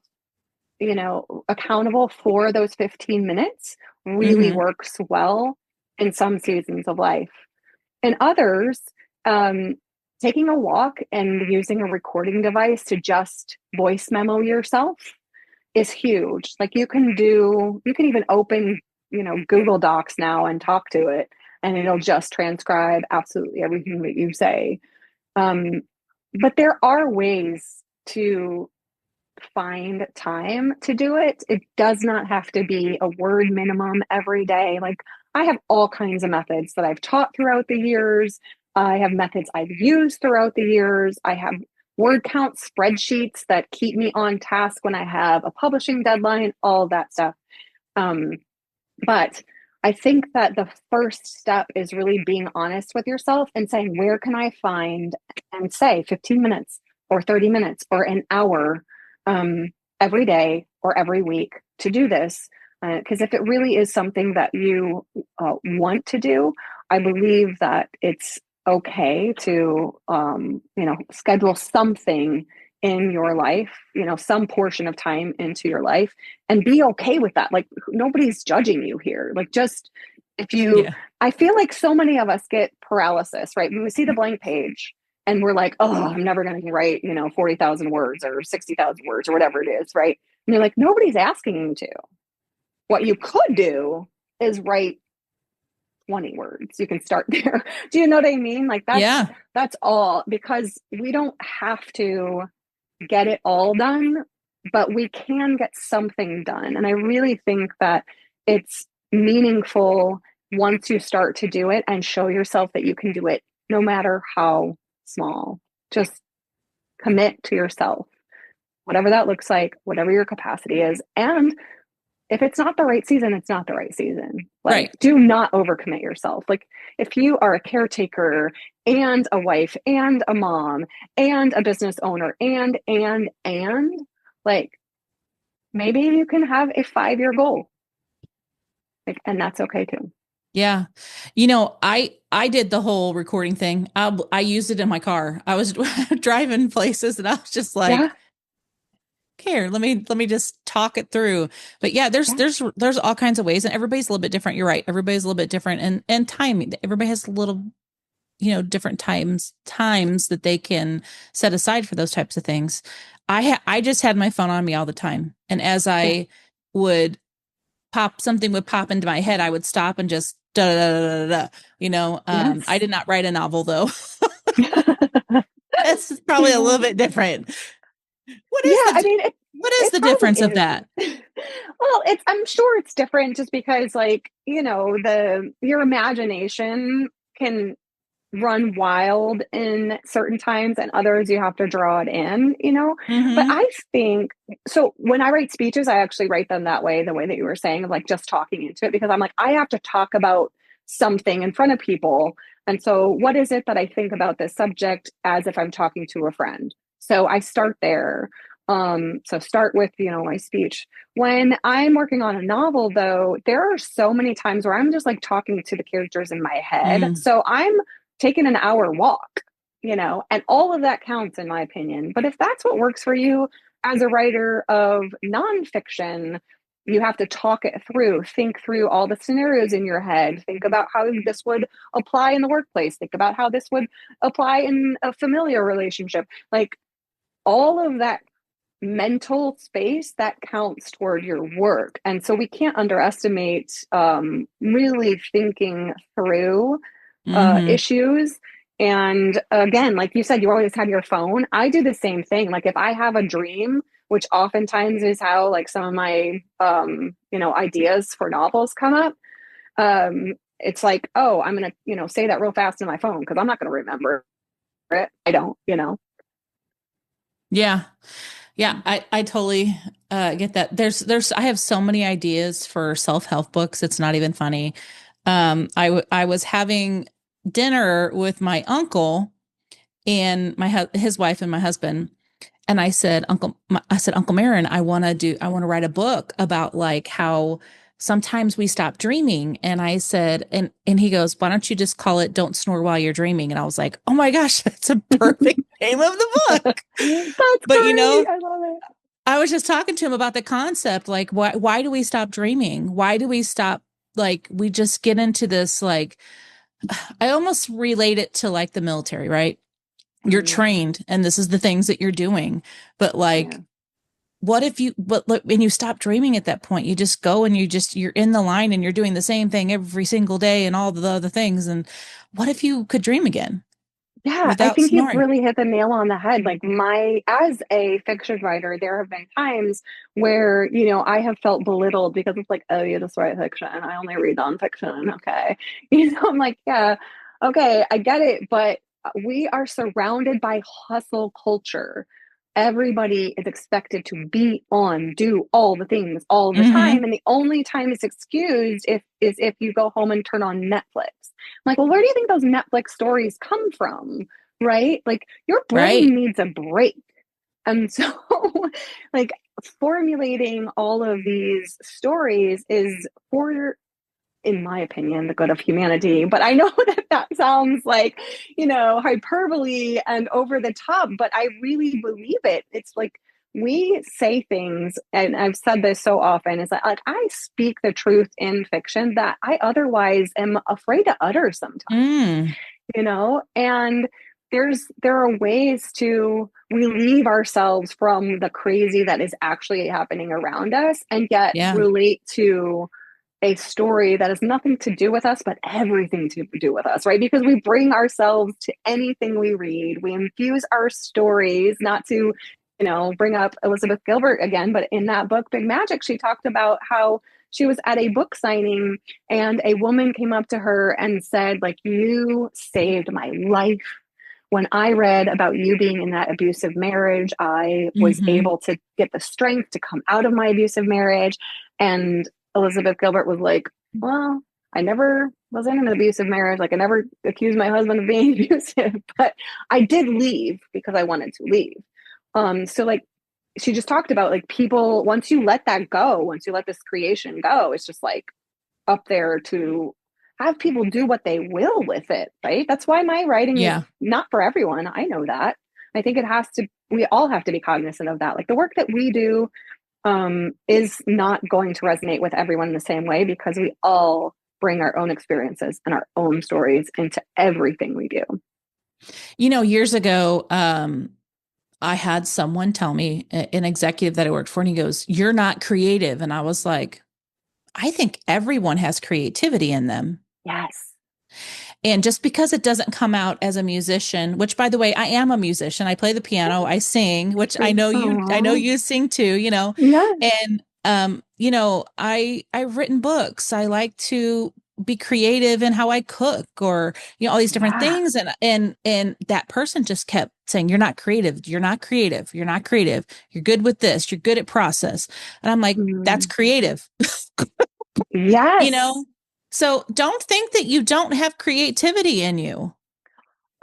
Speaker 2: accountable for those 15 minutes really
Speaker 1: Mm-hmm.
Speaker 2: works well in some seasons of life. In others, um, taking a walk and using a recording device to just voice memo yourself is huge. Like you can even open, Google Docs now and talk to it, and it'll just transcribe absolutely everything that you say. Um, but there are ways to find time to do it. It does not have to be a word minimum every day. Like I have all kinds of methods that I've taught throughout the years. I have methods I've used throughout the years. I have word count spreadsheets that keep me on task when I have a publishing deadline, all that stuff. Um, but I think that the first step is really being honest with yourself and saying, where can I find, and say 15 minutes or 30 minutes or an hour every day or every week to do this? Because if it really is something that you want to do, I believe that it's okay to, schedule something in your life, some portion of time into your life, and be okay with that. Like nobody's judging you here. Like just if you,
Speaker 1: Yeah.
Speaker 2: I feel like so many of us get paralysis, right? When we see the blank page and we're like, oh, I'm never going to write, 40,000 words or 60,000 words or whatever it is, right? And you're like, nobody's asking you to. What you could do is write 20 words. You can start there. Do you know what I mean? Like
Speaker 1: Yeah.
Speaker 2: that's all, because we don't have to get it all done, but we can get something done. And I really think that it's meaningful once you start to do it and show yourself that you can do it no matter how small. Just commit to yourself, whatever that looks like, whatever your capacity is. And if it's not the right season, it's not the right season. Like,
Speaker 1: Right.
Speaker 2: do not overcommit yourself. Like, if you are a caretaker and a wife and a mom and a business owner and, like, maybe you can have a 5-year goal. Like, and that's okay too.
Speaker 1: Yeah. I did the whole recording thing. I used it in my car. I was driving places and I was just
Speaker 2: Yeah.
Speaker 1: like, here, let me just talk it through. But yeah,
Speaker 2: Yeah.
Speaker 1: there's all kinds of ways and everybody's a little bit different. You're right. Everybody's a little bit different and timing. Everybody has a little, different times that they can set aside for those types of things. I just had my phone on me all the time. And as
Speaker 2: Yeah.
Speaker 1: I would something would pop into my head, I would stop and just da da da da da. I
Speaker 2: Yes.
Speaker 1: did not write a novel though.
Speaker 2: Yeah.
Speaker 1: It's probably a little bit different. What
Speaker 2: Yeah.
Speaker 1: is
Speaker 2: I
Speaker 1: the
Speaker 2: mean,
Speaker 1: what is
Speaker 2: it
Speaker 1: the
Speaker 2: probably
Speaker 1: difference of
Speaker 2: is.
Speaker 1: that?
Speaker 2: Well, I'm sure it's different just because, like, your imagination can run wild in certain times, and others you have to draw it in. But
Speaker 1: Mm-hmm.
Speaker 2: I think so. When I write speeches, I actually write them that way, the way that you were saying, of like just talking into it, because I'm like, I have to talk about something in front of people. And so, what is it that I think about this subject as if I'm talking to a friend? So I start there. So start with, my speech. When I'm working on a novel, though, there are so many times where I'm just like talking to the characters in my head.
Speaker 1: Mm.
Speaker 2: So I'm taking an hour walk, and all of that counts in my opinion. But if that's what works for you as a writer of nonfiction, you have to talk it through, think through all the scenarios in your head, think about how this would apply in the workplace, think about how this would apply in a familiar relationship. Like all of that mental space that counts toward your work. And so we can't underestimate really thinking through
Speaker 1: Hmm.
Speaker 2: issues. And again, like you said, you always have your phone. I do the same thing. Like if I have a dream, which oftentimes is how like some of my ideas for novels come up. It's like, oh, I'm gonna, say that real fast in my phone because I'm not gonna remember it. I don't.
Speaker 1: Yeah. Yeah, I totally get that. I have so many ideas for self-help books. It's not even funny. I was having dinner with my uncle and his wife and my husband, and I said, Uncle Marin, I want to write a book about like how sometimes we stop dreaming. And I said, and he goes, why don't you just call it Don't Snore While You're Dreaming? And I was like, oh my gosh, that's a perfect name of the book.
Speaker 2: That's
Speaker 1: But
Speaker 2: great. I love it.
Speaker 1: I was just talking to him about the concept, like why do we stop dreaming? Why do we stop, like we just get into this, like I almost relate it to like the military, right? You're
Speaker 2: Mm,
Speaker 1: trained and this is the things that you're doing. But
Speaker 2: yeah.
Speaker 1: like what if you but look when you stop dreaming at that point, you just go and you're in the line and you're doing the same thing every single day and all the other things. And what if you could dream again?
Speaker 2: Yeah, I
Speaker 1: without
Speaker 2: think you've
Speaker 1: snoring.
Speaker 2: really hit the nail on the head. Like as a fiction writer, there have been times where, I have felt belittled because it's like, oh, you just write fiction. I only read nonfiction. Okay. I'm like, yeah, okay, I get it. But we are surrounded by hustle culture. Everybody is expected to be on, do all the things all the time.
Speaker 1: Hmm.
Speaker 2: And the only time it's excused is if you go home and turn on Netflix. Like, well, where do you think those Netflix stories come from? Right? Like, your
Speaker 1: Right.
Speaker 2: brain needs a break. And so, like, formulating all of these stories is for, in my opinion, the good of humanity. But I know that sounds like, hyperbole and over the top, but I really believe it. It's like, we say things, and I've said this so often, is that like I speak the truth in fiction that I otherwise am afraid to utter sometimes,
Speaker 1: Mm.
Speaker 2: and there are ways to relieve ourselves from the crazy that is actually happening around us and yet
Speaker 1: Yeah.
Speaker 2: relate to a story that has nothing to do with us, but everything to do with us, right? Because we bring ourselves to anything we read. We infuse our stories, not to, bring up Elizabeth Gilbert again, but in that book, Big Magic, she talked about how she was at a book signing and a woman came up to her and said, like, you saved my life. When I read about you being in that abusive marriage, I was
Speaker 1: Hmm.
Speaker 2: able to get the strength to come out of my abusive marriage. And Elizabeth Gilbert was like, well, I never was in an abusive marriage. Like, I never accused my husband of being abusive, but I did leave because I wanted to leave. So like she just talked about like people, once you let that go, once you let this creation go, it's just like up there to have people do what they will with it, right? That's why my writing is
Speaker 1: Yeah.
Speaker 2: not for everyone. I know that. I think we all have to be cognizant of that. Like the work that we do is not going to resonate with everyone in the same way because we all bring our own experiences and our own stories into everything we do.
Speaker 1: Years ago, I had someone tell me, an executive that I worked for, and he goes, "You're not creative." And I was like, I think everyone has creativity in them.
Speaker 2: Yes.
Speaker 1: And just because it doesn't come out as a musician, which by the way, I am a musician. I play the piano, I sing, which I know
Speaker 2: Oh,
Speaker 1: you sing too,
Speaker 2: yes.
Speaker 1: And I've written books. I like to be creative in how I cook or, all these different
Speaker 2: Yeah.
Speaker 1: things. And that person just kept saying, "You're not creative. You're not creative. You're not creative. You're good with this. You're good at process." And I'm like, that's
Speaker 2: Mm.
Speaker 1: creative. you
Speaker 2: Yes.
Speaker 1: know? So don't think that you don't have creativity in you,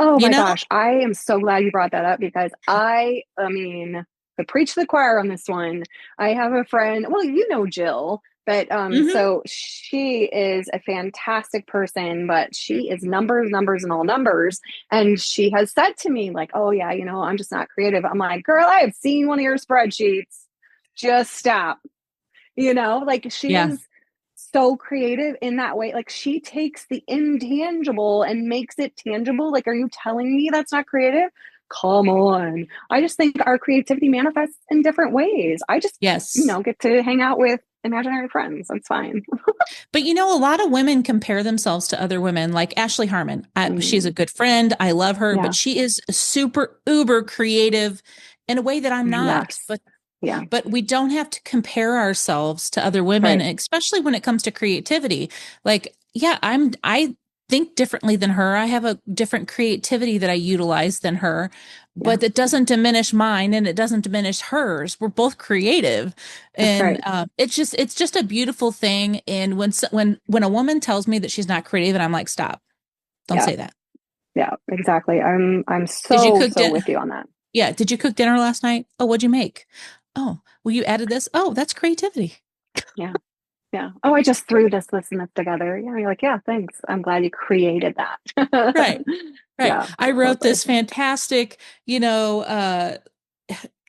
Speaker 2: Oh
Speaker 1: you
Speaker 2: my
Speaker 1: know?
Speaker 2: gosh, I am so glad you brought that up because I mean, I preach to the choir on this one. I have a friend, well, Jill, but
Speaker 1: Hmm.
Speaker 2: so she is a fantastic person, but she is numbers, numbers, and all numbers. And she has said to me, like, oh yeah, I'm just not creative. I'm like, girl, I have seen one of your spreadsheets. Just stop. Like she
Speaker 1: Yeah.
Speaker 2: is so creative in that way. Like she takes the intangible and makes it tangible. Like, are you telling me that's not creative? Come on. I just think our creativity manifests in different ways. I just,
Speaker 1: Yes.
Speaker 2: get to hang out with imaginary friends. That's fine.
Speaker 1: But a lot of women compare themselves to other women, like Ashley Harmon. She's a
Speaker 2: Mm,
Speaker 1: good friend. I love her, but
Speaker 2: yeah.
Speaker 1: she is super uber creative in a way that I'm not.
Speaker 2: Yes.
Speaker 1: But
Speaker 2: Yeah.
Speaker 1: but we don't have to compare ourselves to other women,
Speaker 2: Right.
Speaker 1: especially when it comes to creativity. Like, yeah, I think differently than her. I have a different creativity that I utilize than her,
Speaker 2: Yeah.
Speaker 1: but it doesn't diminish mine and it doesn't diminish hers. We're both creative,
Speaker 2: That's
Speaker 1: and
Speaker 2: right.
Speaker 1: it's just a beautiful thing. And when a woman tells me that she's not creative, and I'm like, stop, don't
Speaker 2: Yeah.
Speaker 1: say that.
Speaker 2: Yeah. Exactly. I'm
Speaker 1: Did you
Speaker 2: so,
Speaker 1: cook
Speaker 2: so
Speaker 1: dinner?
Speaker 2: with you on that.
Speaker 1: Yeah, did you cook dinner last night? Oh, what'd you make? Oh, well, you added this. Oh, that's creativity.
Speaker 2: Yeah. Yeah. Oh, I just threw this and this together. Yeah. You're like, yeah, thanks. I'm glad you created that.
Speaker 1: Right. Right.
Speaker 2: Yeah,
Speaker 1: I wrote
Speaker 2: totally.
Speaker 1: this fantastic,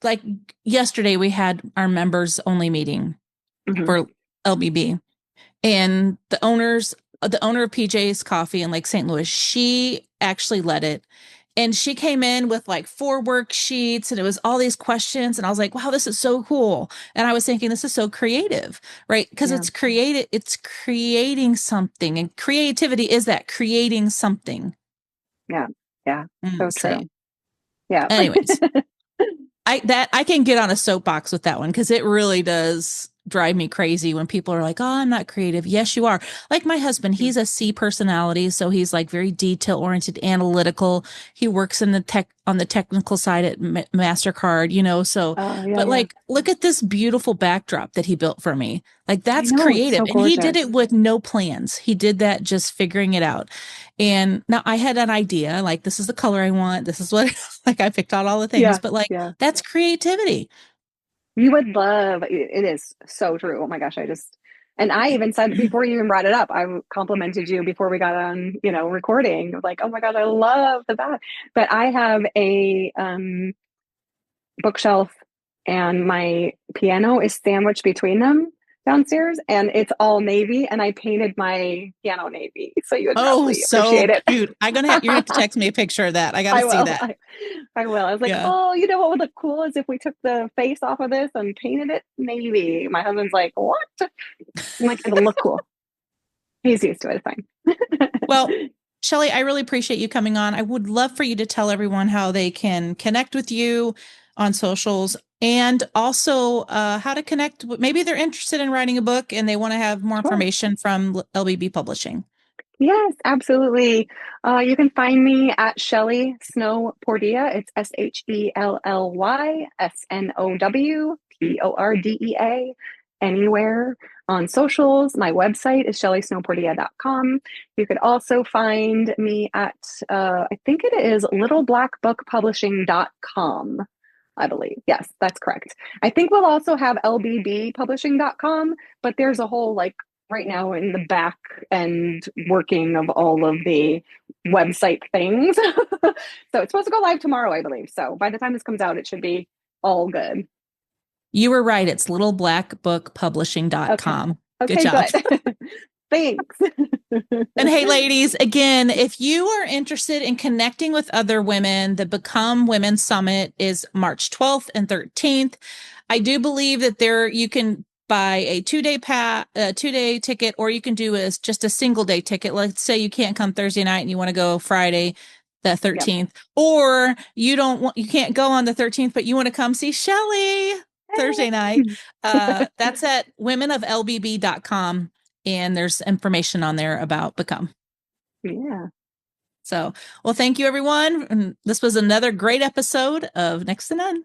Speaker 1: like yesterday we had our members only meeting
Speaker 2: Hmm.
Speaker 1: for LBB, and the owner of PJ's Coffee in Lake St. Louis, she actually led it. And she came in with like 4 worksheets and it was all these questions. And I was like, wow, this is so cool. And I was thinking, this is so creative, right? Because
Speaker 2: Yeah.
Speaker 1: it's creating something. And creativity is that creating something.
Speaker 2: Yeah. Yeah. So true.
Speaker 1: Same.
Speaker 2: Yeah.
Speaker 1: Anyways, I can get on a soapbox with that one because it really does drive me crazy when people are like, "Oh, I'm not creative." Yes, you are. Like my husband, he's a C personality, so he's like very detail oriented, analytical. He works in the tech on the technical side at Mastercard, so
Speaker 2: Yeah,
Speaker 1: but
Speaker 2: yeah.
Speaker 1: like look at this beautiful backdrop that he built for me. Like
Speaker 2: I
Speaker 1: that's
Speaker 2: know, it's
Speaker 1: creative
Speaker 2: so
Speaker 1: and he did
Speaker 2: gorgeous.
Speaker 1: it with no plans. He did that just figuring it out. And now I had an idea, like this is the color I want. This is what like I picked out all the things,
Speaker 2: Yeah,
Speaker 1: but like
Speaker 2: yeah.
Speaker 1: that's creativity.
Speaker 2: You would love it is so true. Oh my gosh, and I even said before you even brought it up, I complimented you before we got on, recording. Like, oh my God, I love the back. But I have a bookshelf and my piano is sandwiched between them downstairs and it's all navy and I painted my piano navy. So you would
Speaker 1: Oh,
Speaker 2: probably
Speaker 1: so
Speaker 2: appreciate it.
Speaker 1: cute. You're gonna have to text me a picture of that. I gotta
Speaker 2: I
Speaker 1: see
Speaker 2: will.
Speaker 1: that.
Speaker 2: I will. I was like,
Speaker 1: Yeah.
Speaker 2: oh, you know what would look cool is if we took the face off of this and painted it navy. My husband's like, what? I'm like, it'll look cool. He's used to it. It's
Speaker 1: Well,
Speaker 2: fine.
Speaker 1: Shelley, I really appreciate you coming on. I would love for you to tell everyone how they can connect with you on socials and also how to connect. Maybe they're interested in writing a book and they want to have more
Speaker 2: Sure.
Speaker 1: information from LBB Publishing.
Speaker 2: Yes, absolutely. You can find me at Shelly Snow-Pordia. It's ShelleySnowPordea, anywhere on socials. My website is ShellySnowPordia.com. You could also find me at, I think it is littleblackbookpublishing.com. I believe. Yes, that's correct. I think we'll also have lbbpublishing.com, but there's a whole like right now in the back end working of all of the website things. So it's supposed to go live tomorrow, I believe. So by the time this comes out, it should be all good.
Speaker 1: You were right. It's
Speaker 2: Okay.
Speaker 1: littleblackbookpublishing.com. Good
Speaker 2: Okay,
Speaker 1: job.
Speaker 2: good. Thanks.
Speaker 1: And hey, ladies, again, if you are interested in connecting with other women, the Become Women Summit is March 12th and 13th. I do believe that you can buy a 2-day ticket, or you can do just a single day ticket. Let's say you can't come Thursday night and you want to go Friday the
Speaker 2: Yep.
Speaker 1: 13th, or you can't go on the 13th, but you want to come see Shelley Thursday night. That's at womenoflbb.com. And there's information on there about Become.
Speaker 2: Yeah.
Speaker 1: So, well, thank you, everyone. And this was another great episode of Next to None.